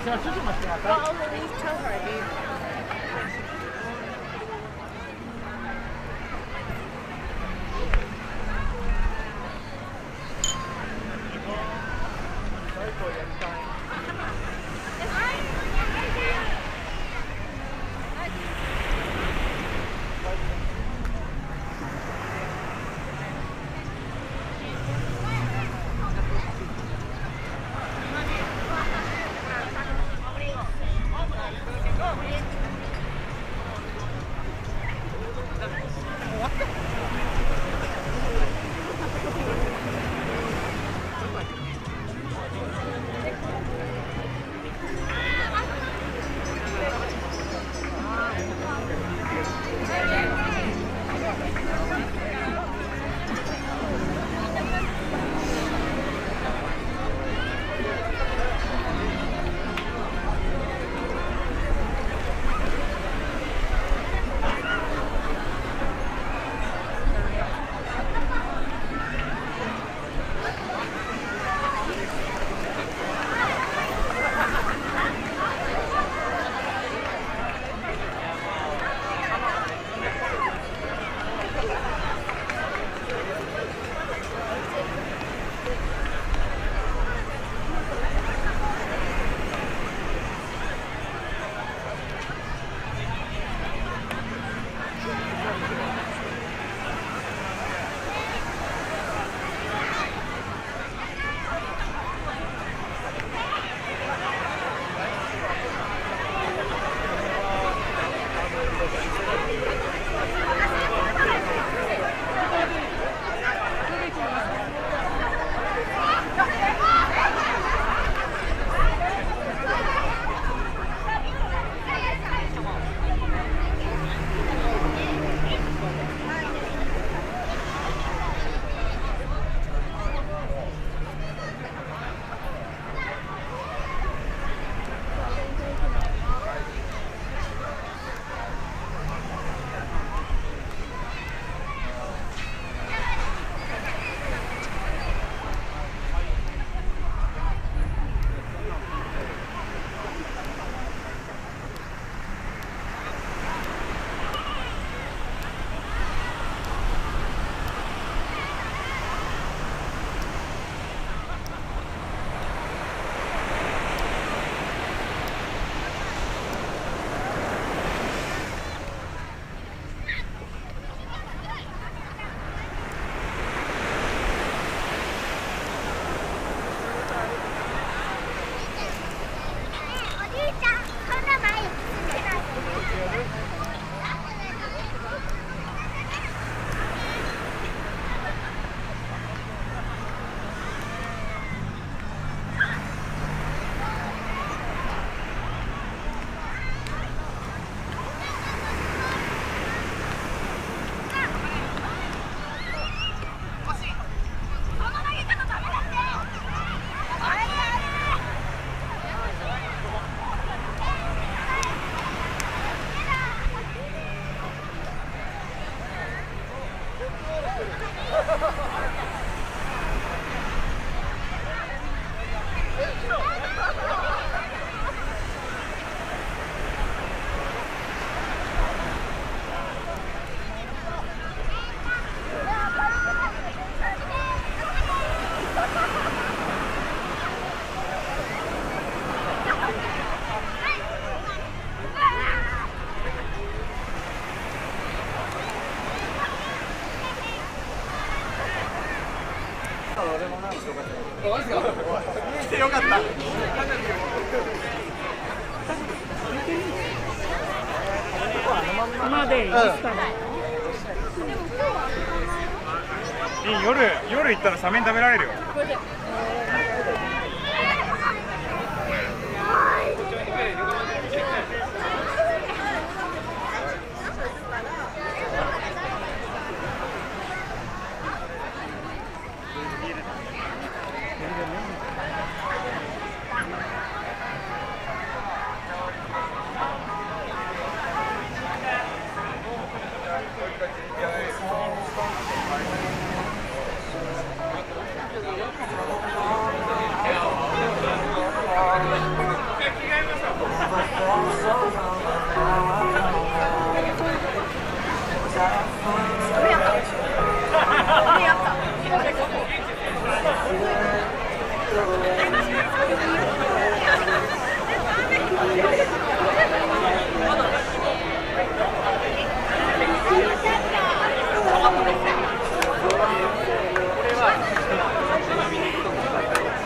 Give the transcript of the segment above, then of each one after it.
Well, Louise, tell her, dude.よかった。今でいいですかね。夜行ったらサメン食べられるよ。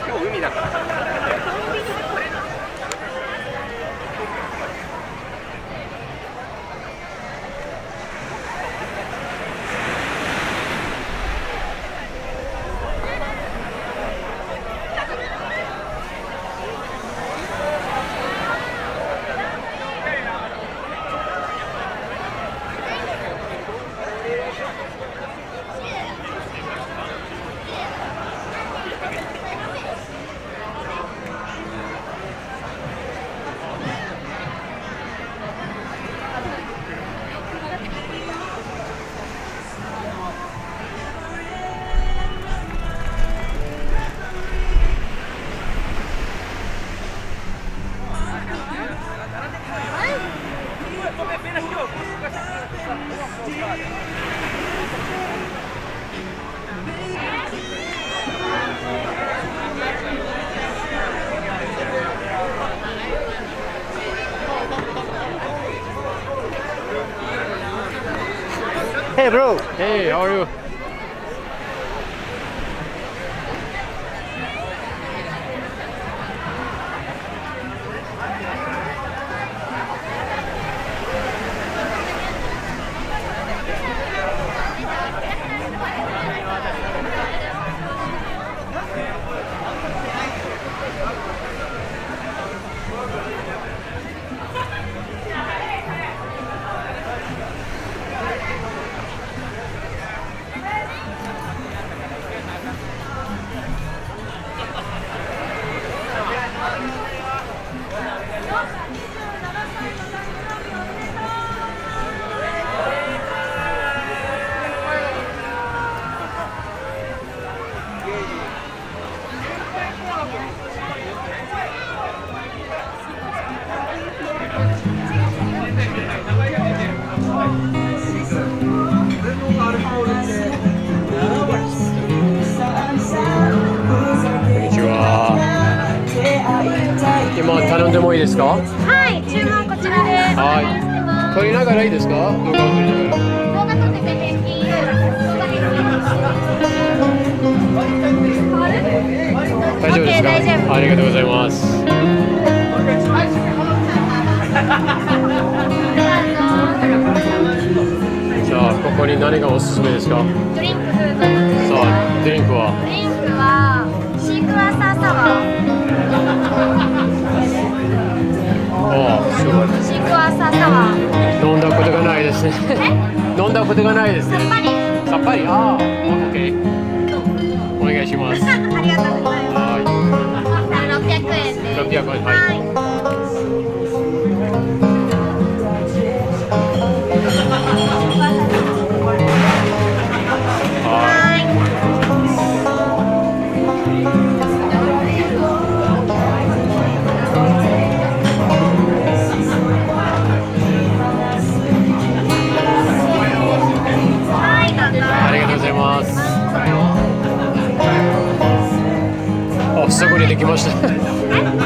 今日海だから。Hey bro, Hey, how are you?今頼んでもいいですか？はい、注文こちらでお願いしてます。撮りながらいいですか？動画を撮りながら。動画撮ってて平均。大丈夫ですか？ OK 大丈夫。ありがとうございます。じゃあここに何がおすすめですか？ドリンク。さあドリンクは？ドリンクはシークワーサーサワー。すごい。シークワーサーサワー。飲んだことがないですね。飲んだことがないですね。さっぱり。さっぱり。ああ、OK。お願いします。ありがとうございます。は600円です。600円。はい。すぐにできました。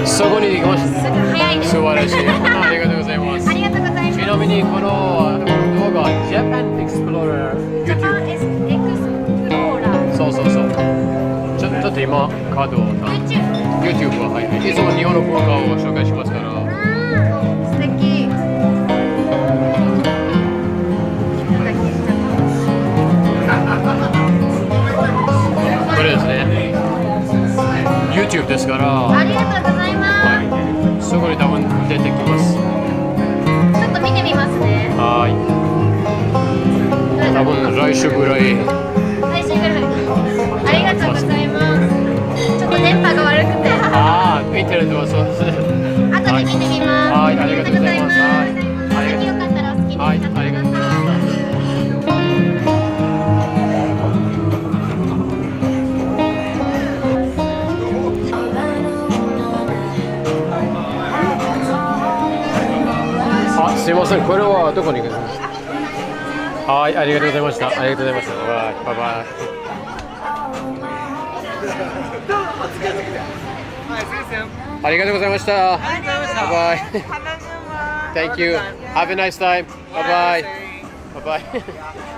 すぐにできました。早いです。素晴らしい。ありがとうございます。ありがとうございます。ちなみにこの動画、Japan Explorer ジャパン YouTube。エクスプローラー。そうそうそう。ちょっと今カードを YouTube は、はい、いつも日本の文化を紹介しますから。素敵。これですね。YouTube ですから。ありがとうございます。はい。すぐに多分出てきます。ちょっと見てみますね。はい。多分来週ぐらい。来週ぐらい。ありがとうございます。ちょっと電波が悪くて。ああ、インターネットはそうですね。後で見てみます。はい、ありがとうございます。ぜひよかったらお好きになってください。すいません、これはどこに行くんですか？はい、ありがとうございました。ありがとうございました。バイバイ。バイバイ。はい、先生。ありがとうございました。バイバイ。花沼 Thank you. Have a nice time. Bye bye. Bye bye.